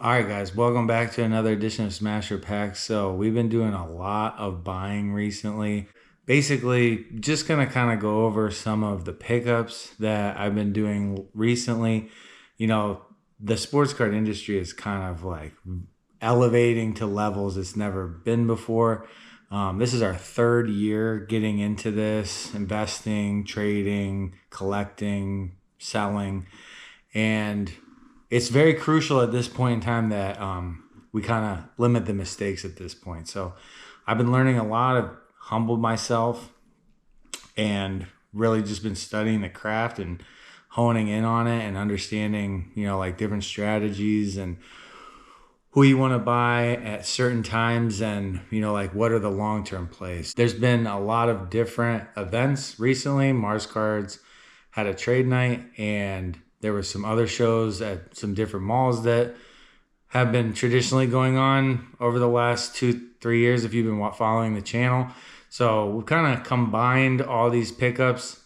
All right, guys, welcome back to another edition of Smasher Packs. So, we've been doing a lot of buying recently. Basically, just going to kind of go over some of the pickups that I've been doing recently. You know, the sports card industry is kind of like elevating to levels it's never been before. This is our third year getting into this, investing, trading, collecting, selling. And it's very crucial at this point in time that we kind of limit the mistakes at this point. So I've been learning a lot. Of humbled myself and really just been studying the craft and honing in on it and understanding, like different strategies and who you want to buy at certain times and, like what are the long-term plays. There's been a lot of different events recently. Mars Cards had a trade night and there were some other shows at some different malls that have been traditionally going on over the last 2-3 years if you've been following the channel. So we've kind of combined all these pickups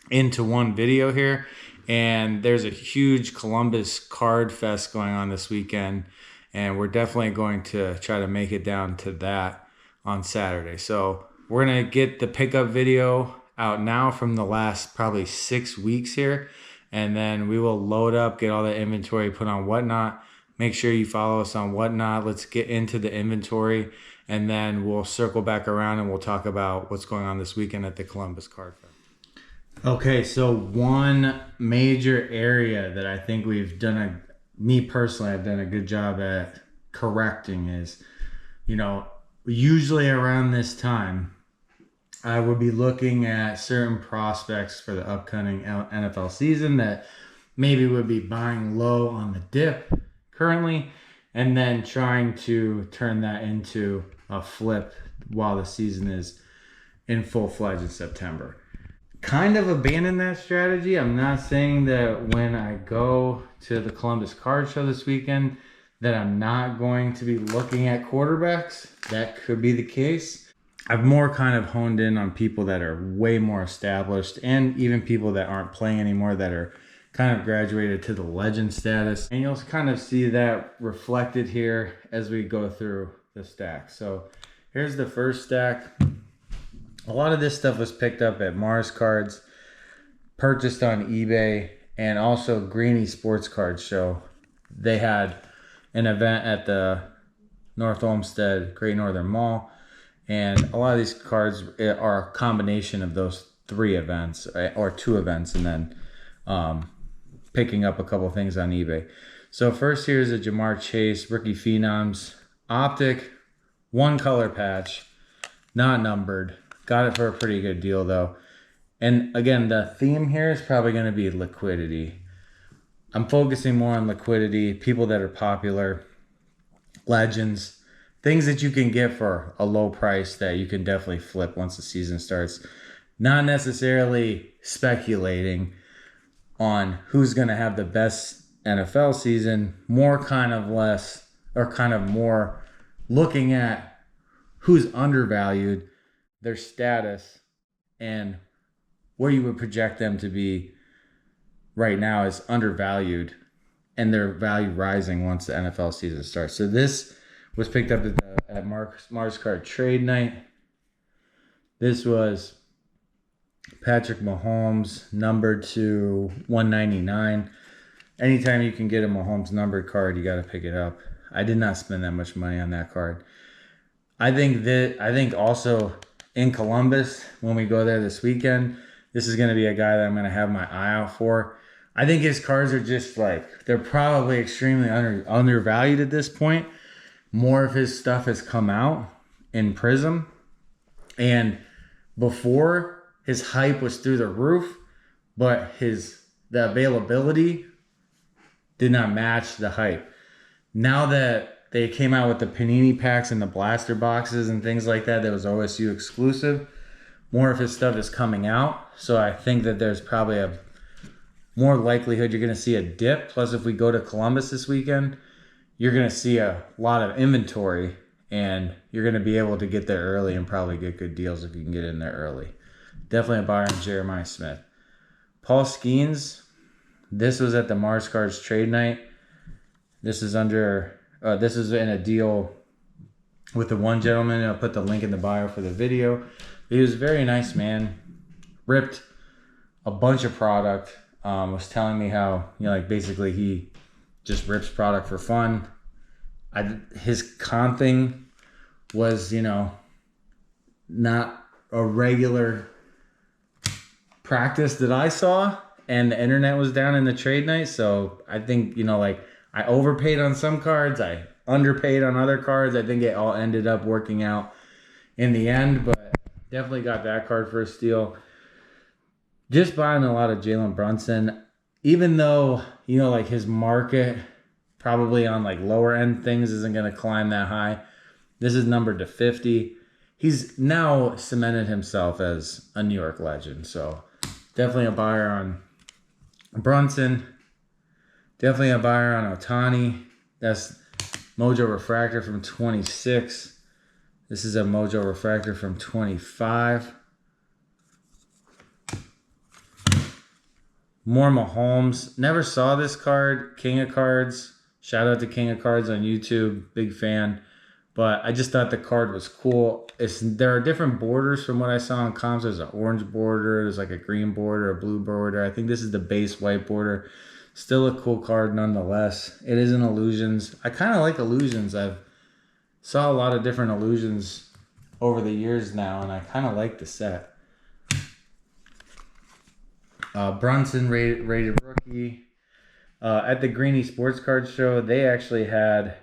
into one video here. And there's a huge Columbus card fest going on this weekend. And we're definitely going to try to make it down to that on Saturday. So we're going to get the pickup video out now from the last probably 6 weeks here. And then we will load up, get all the inventory put on Whatnot. Make sure you follow us on Whatnot. Let's get into the inventory. And then we'll circle back around and we'll talk about what's going on this weekend at the Columbus Card Fair. Okay, so one major area that I think me personally, I've done a good job at correcting is, usually around this time, I would be looking at certain prospects for the upcoming NFL season that maybe would be buying low on the dip currently, and then trying to turn that into a flip while the season is in full-fledged in September. Kind of abandoned that strategy. I'm not saying that when I go to the Columbus Card Show this weekend that I'm not going to be looking at quarterbacks. That could be the case. I've more kind of honed in on people that are way more established and even people that aren't playing anymore that are kind of graduated to the legend status. And you'll kind of see that reflected here as we go through the stack. So here's the first stack. A lot of this stuff was picked up at Mars Cards, purchased on eBay, and also Greeny Sports Card Show. They had an event at the North Olmsted Great Northern Mall, and a lot of these cards are a combination of those three events, or two events, and then picking up a couple things on eBay. So first here's a Jamar Chase, Rookie Phenoms, Optic, one color patch, not numbered. Got it for a pretty good deal though. And again, the theme here is probably going to be liquidity. I'm focusing more on liquidity, people that are popular, legends, things that you can get for a low price that you can definitely flip once the season starts. Not necessarily speculating on who's going to have the best NFL season, more looking at who's undervalued, their status, and where you would project them to be right now is undervalued and their value rising once the NFL season starts. So this was picked up at Mars Card Trade Night. This was Patrick Mahomes, numbered to 199. Anytime you can get a Mahomes numbered card, you got to pick it up. I did not spend that much money on that card. I think also in Columbus, when we go there this weekend, this is going to be a guy that I'm going to have my eye out for. I think his cards are just they're probably extremely undervalued at this point. More of his stuff has come out in Prism. And before, his hype was through the roof, but the availability did not match the hype. Now that they came out with the Panini packs and the blaster boxes and things like that was OSU exclusive, more of his stuff is coming out. So I think that there's probably a more likelihood you're going to see a dip. Plus, if we go to Columbus this weekend, you're going to see a lot of inventory and you're going to be able to get there early and probably get good deals if you can get in there early. Definitely a buyer on Jeremiah Smith. Paul Skeens, this was at the Mars Cards Trade Night. This is under, this is in a deal with the one gentleman. I'll put the link in the bio for the video. He was a very nice man. Ripped a bunch of product. Was telling me how, you know, like basically he just rips product for fun. His comping was, you know, not a regular practice that I saw, and the internet was down in the trade night. So I think, you know, like I overpaid on some cards, I underpaid on other cards. I think it all ended up working out in the end, but definitely got that card for a steal. Just buying a lot of Jalen Brunson, even though, you know, like his market probably on like lower end things isn't going to climb that high. This is numbered to 50. He's now cemented himself as a New York legend. So definitely a buyer on Brunson. Definitely a buyer on Ohtani. That's Mojo Refractor from 26. This is a Mojo Refractor from 25. More Mahomes. Never saw this card. King of Cards. Shout out to King of Cards on YouTube. Big fan. But I just thought the card was cool. There are different borders from what I saw on comps. There's an orange border. There's like a green border, a blue border. I think this is the base white border. Still a cool card nonetheless. It is an Illusions. I kind of like Illusions. I've saw a lot of different Illusions over the years now, and I kind of like the set. Brunson rated rookie. At the Greeny Sports Card Show, they actually had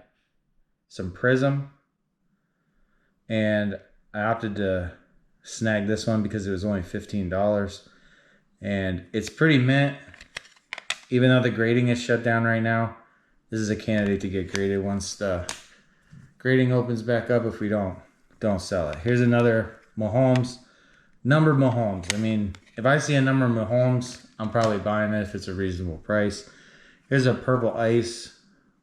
some Prism, and I opted to snag this one because it was only $15, and it's pretty mint. Even though the grading is shut down right now, this is a candidate to get graded once the grading opens back up. If we don't sell it. Here's another Mahomes, numbered Mahomes. I mean, if I see a number of Mahomes, I'm probably buying it if it's a reasonable price. Here's a purple ice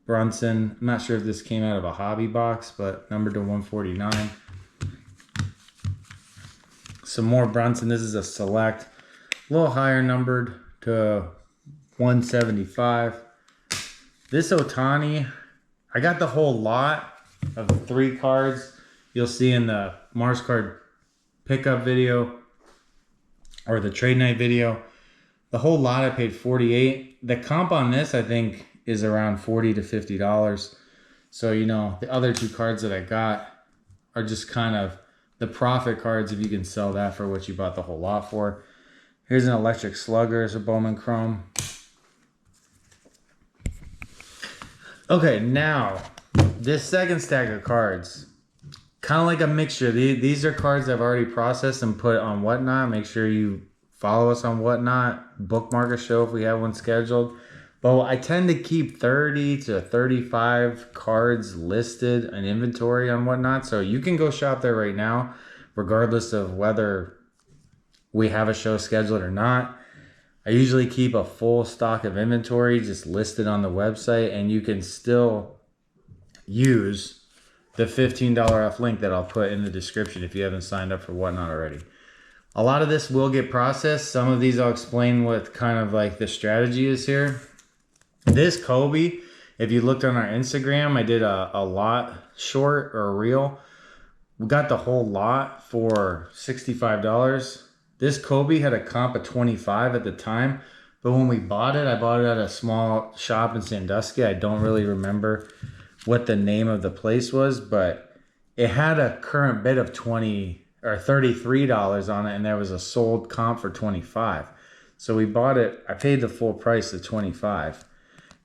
Brunson. I'm not sure if this came out of a hobby box, but numbered to 149. Some more Brunson. This is a select, a little higher numbered to 175. This Ohtani, I got the whole lot of 3 cards. You'll see in the Mars card pickup video or the trade night video. The whole lot I paid $48. The comp on this I think is around $40 to $50. So, you know, the other 2 cards that I got are just kind of the profit cards if you can sell that for what you bought the whole lot for. Here's an Electric Slugger, it's a Bowman Chrome. Okay, now this second stack of cards, kind of like a mixture. These are cards I've already processed and put on Whatnot. Make sure you follow us on Whatnot. Bookmark a show if we have one scheduled. But I tend to keep 30 to 35 cards listed in inventory on Whatnot. So you can go shop there right now, regardless of whether we have a show scheduled or not. I usually keep a full stock of inventory just listed on the website, and you can still use the $15 off link that I'll put in the description if you haven't signed up for Whatnot already. A lot of this will get processed. Some of these I'll explain what kind of like the strategy is here. This Kobe, if you looked on our Instagram, I did a lot short or a reel. We got the whole lot for $65. This Kobe had a comp of 25 at the time, but when we bought it, I bought it at a small shop in Sandusky. I don't really remember what the name of the place was, but it had a current bid of $20 or $33 on it, and there was a sold comp for 25. So we bought it. I paid the full price of 25,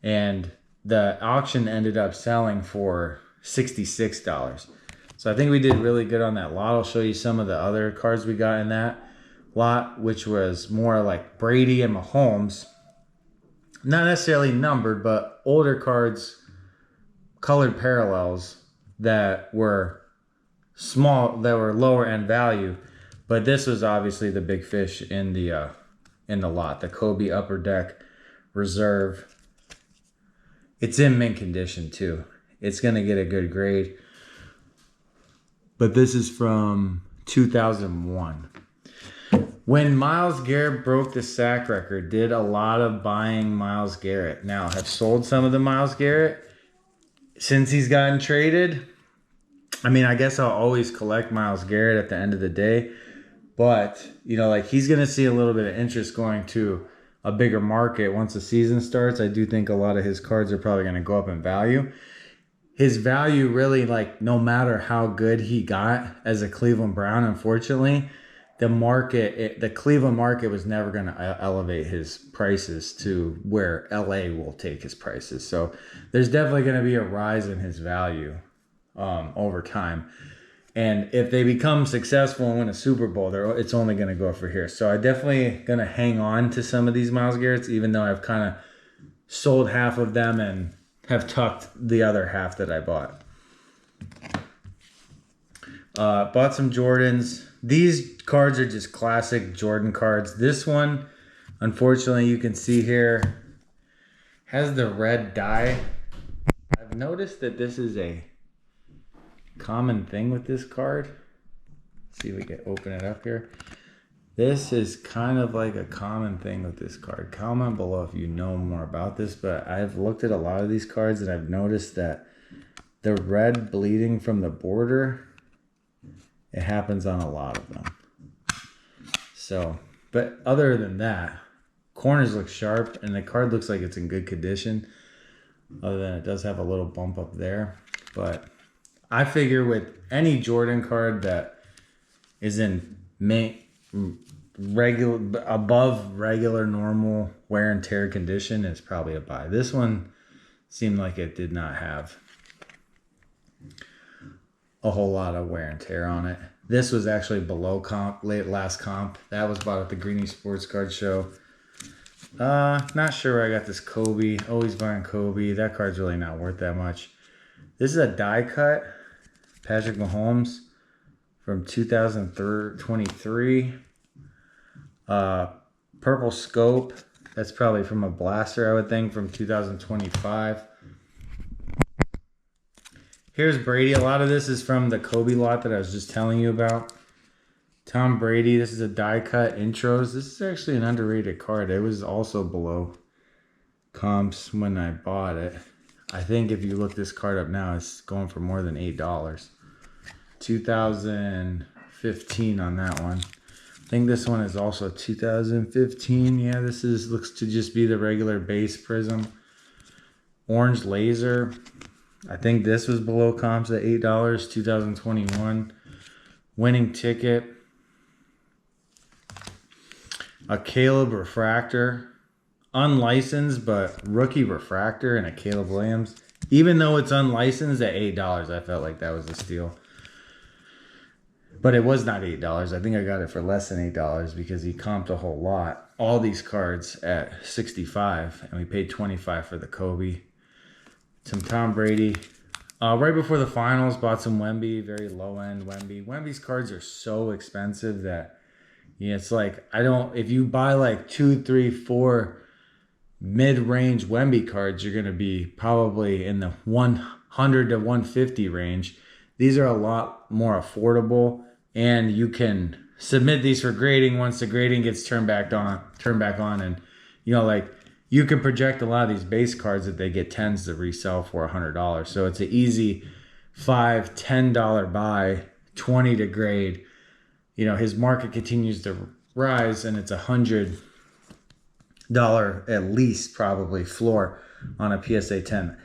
and the auction ended up selling for $66. So I think we did really good on that lot. I'll show you some of the other cards we got in that lot, which was more like Brady and Mahomes. Not necessarily numbered, but older cards, colored parallels that were small, that were lower end value. But this was obviously the big fish in the lot, the Kobe Upper Deck Reserve. It's in mint condition too. It's gonna get a good grade. But this is from 2001. When Myles Garrett broke the sack record, did a lot of buying Myles Garrett. Now, have sold some of the Myles Garrett, since he's gotten traded, I mean, I guess I'll always collect Myles Garrett at the end of the day. But, you know, like he's going to see a little bit of interest going to a bigger market once the season starts. I do think a lot of his cards are probably going to go up in value. His value really, like, no matter how good he got as a Cleveland Brown, unfortunately, the Cleveland market was never going to elevate his prices to where LA will take his prices. So there's definitely going to be a rise in his value over time. And if they become successful and win a Super Bowl, it's only going to go for here. So I definitely going to hang on to some of these Myles Garretts, even though I've kind of sold half of them and have tucked the other half that I bought. Bought some Jordans. These cards are just classic Jordan cards. This one, unfortunately, you can see here, has the red dye. I've noticed that this is a common thing with this card. Let's see if we can open it up here. This is kind of like a common thing with this card. Comment below if you know more about this, but I've looked at a lot of these cards and I've noticed that the red bleeding from the border, it happens on a lot of them. So, but other than that, corners look sharp and the card looks like it's in good condition. Other than it does have a little bump up there. But I figure with any Jordan card that is in above regular normal wear and tear condition, is probably a buy. This one seemed like it did not have a whole lot of wear and tear on it. This was actually below comp, last comp. That was bought at the Greeny Sports Card Show. Not sure where I got this Kobe. Always buying Kobe. That card's really not worth that much. This is a die cut Patrick Mahomes from 2023. Purple scope. That's probably from a blaster, I would think, from 2025. Here's Brady. A lot of this is from the Kobe lot that I was just telling you about. Tom Brady. This is a die cut intros. This is actually an underrated card. It was also below comps when I bought it. I think if you look this card up now, it's going for more than $8. 2015 on that one. I think this one is also 2015. Yeah, this looks to just be the regular base prism. Orange laser. I think this was below comps at $8, 2021. Winning ticket. A Caleb refractor. Unlicensed, but rookie refractor and a Caleb Williams. Even though it's unlicensed at $8, I felt like that was a steal. But it was not $8. I think I got it for less than $8 because he comped a whole lot. All these cards at $65, and we paid $25 for the Kobe. Some Tom Brady. Right before the finals, bought some Wemby, very low-end Wemby. Wemby's cards are so expensive that, yeah, it's like, if you buy like 2, 3, 4 mid-range Wemby cards, you're going to be probably in the 100 to 150 range. These are a lot more affordable, and you can submit these for grading once the grading gets turned back on, and you know, like, you can project a lot of these base cards that they get tens to resell for $100. So it's an easy $5, $10 buy, 20 to grade. You know, his market continues to rise, and it's $100 at least probably floor on a PSA 10.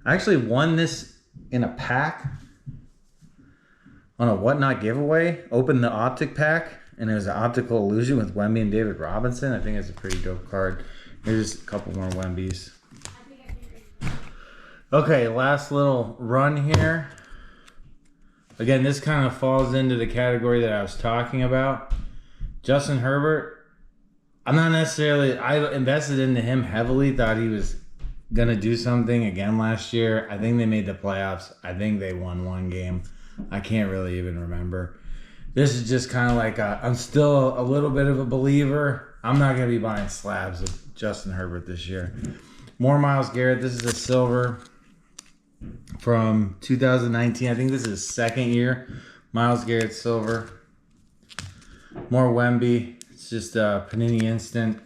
I actually won this in a pack on a Whatnot giveaway. Opened the optic pack, and it was an optical illusion with Wemby and David Robinson. I think it's a pretty dope card. Here's a couple more Wembys. Okay, last little run here. Again, this kind of falls into the category that I was talking about. Justin Herbert. I invested into him heavily. Thought he was going to do something again last year. I think they made the playoffs. I think they won one game. I can't really even remember. This is just kind of like I'm still a little bit of a believer. I'm not going to be buying slabs of Justin Herbert this year. More Myles Garrett. This is a silver from 2019. I think this is his second year. Myles Garrett silver. More Wemby. It's just a Panini Instant.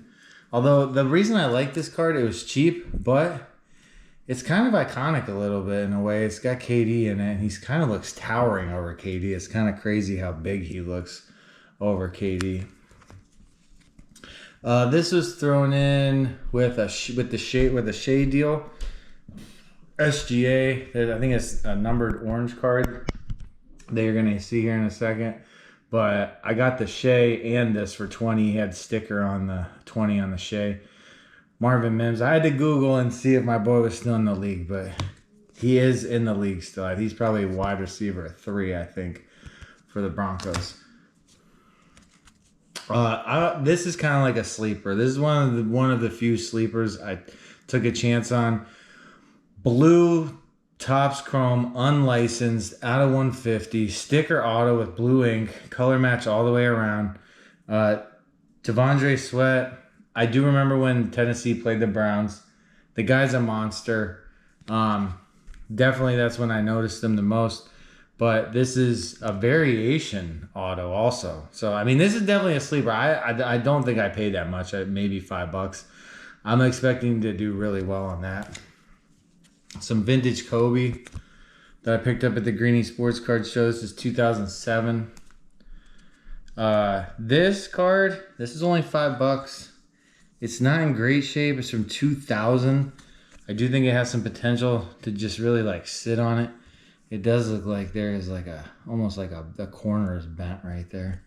Although the reason I like this card, it was cheap, but It's kind of iconic a little bit in a way. It's got KD in it. And he's kind of looks towering over KD. It's kind of crazy how big he looks over KD. This was thrown in with a shade deal. SGA. I think it's a numbered orange card that you're gonna see here in a second. But I got the Shea and this for 20. He had sticker on the 20 on the Shea. Marvin Mims. I had to Google and see if my boy was still in the league, but he is in the league still. He's probably wide receiver 3, I think, for the Broncos. This is kind of like a sleeper. This is one of the few sleepers I took a chance on. Blue Topps Chrome, unlicensed, out of 150, sticker auto with blue ink, color match all the way around. Devondre Sweat. I do remember when Tennessee played the Browns. The guy's a monster. Definitely that's when I noticed him the most. But this is a variation auto also. So, I mean, this is definitely a sleeper. I don't think I paid that much. Maybe $5. I'm expecting to do really well on that. Some vintage Kobe that I picked up at the Greeny Sports Card Show. This is 2007. This card, this is only $5. It's not in great shape. It's from 2000. I do think it has some potential to just really like sit on it. It does look like there is like almost like the corner is bent right there.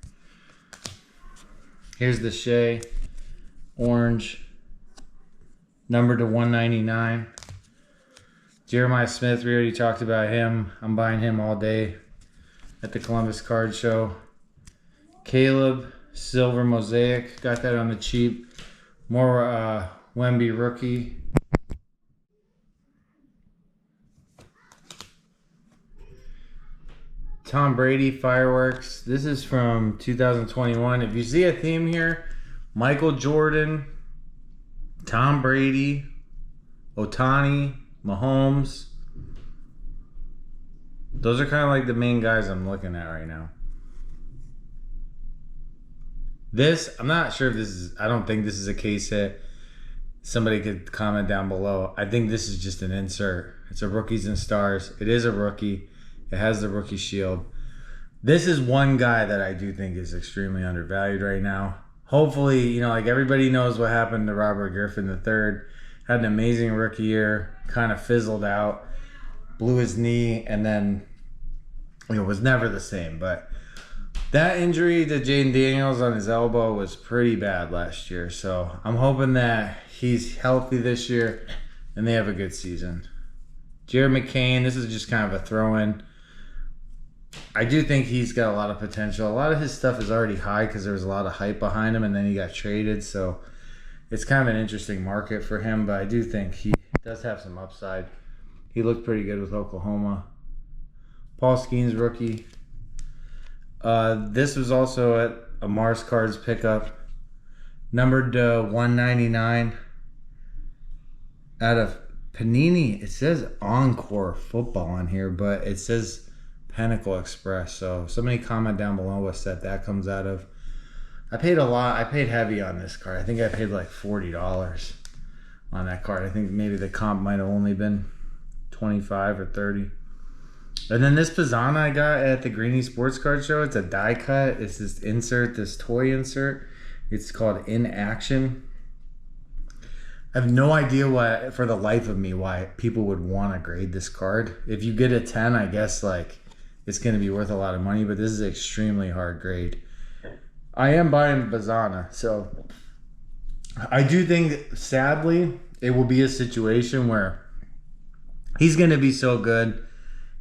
Here's the Shea, orange, numbered to 199. Jeremiah Smith, we already talked about him. I'm buying him all day at the Columbus Card Show. Caleb, silver mosaic, got that on the cheap. More Wemby rookie. Tom Brady fireworks. This is from 2021. If you see a theme here, Michael Jordan, Tom Brady, Ohtani, Mahomes. Those are kind of like the main guys I'm looking at right now. This, I'm not sure if this is, I don't think this is a case hit. Somebody could comment down below. I think this is just an insert. It's a Rookies and Stars. It is a rookie. It has the rookie shield. This is one guy that I do think is extremely undervalued right now. Hopefully, you know, like everybody knows what happened to Robert Griffin III. Had an amazing rookie year, kind of fizzled out, blew his knee, and then, you know, was never the same. But that injury to Jaden Daniels on his elbow was pretty bad last year. So I'm hoping that he's healthy this year and they have a good season. Jared McCain, this is just kind of a throw-in. I do think he's got a lot of potential. A lot of his stuff is already high because there was a lot of hype behind him, and then he got traded. So it's kind of an interesting market for him, but I do think he does have some upside. He looked pretty good with Oklahoma. Paul Skeens rookie. This was also at a Mars Cards pickup. Numbered 199. Out of Panini. It says Encore Football on here, but it says Pinnacle Express. So somebody comment down below what set that comes out of. I paid a lot. I paid heavy on this card. I think I paid like $40 on that card. I think maybe the comp might have only been 25 or 30. And then this Pizzana I got at the Greeny Sports Card Show. It's a die cut. It's this insert, this toy insert. It's called In Action. I have no idea why, for the life of me, why people would want to grade this card. If you get a 10, I guess like it's going to be worth a lot of money, but this is an extremely hard grade. I am buying Pizzana, so I do think, sadly, it will be a situation where he's going to be so good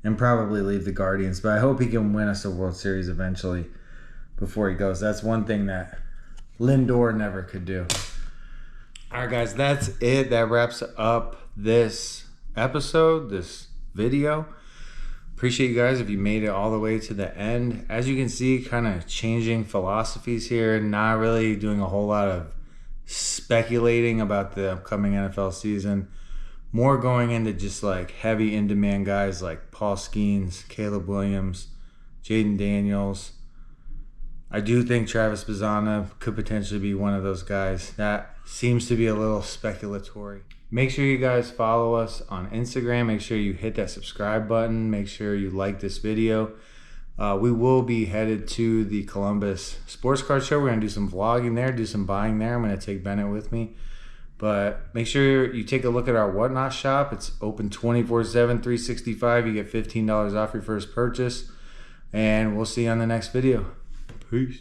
and probably leave the Guardians, but I hope he can win us a World Series eventually before he goes. That's one thing that Lindor never could do. All right, guys, that's it. That wraps up this episode, this video. Appreciate you guys if you made it all the way to the end. As you can see, kind of changing philosophies here, not really doing a whole lot of speculating about the upcoming NFL season. More going into just like heavy in-demand guys like Paul Skeens, Caleb Williams, Jaden Daniels. I do think Travis Pizzana could potentially be one of those guys. That seems to be a little speculatory. Make sure you guys follow us on Instagram. Make sure you hit that subscribe button. Make sure you like this video. We will be headed to the Columbus Sports Card Show. We're going to do some vlogging there, do some buying there. I'm going to take Bennett with me. But make sure you take a look at our Whatnot shop. It's open 24/7, 365. You get $15 off your first purchase. And we'll see you on the next video. Peace.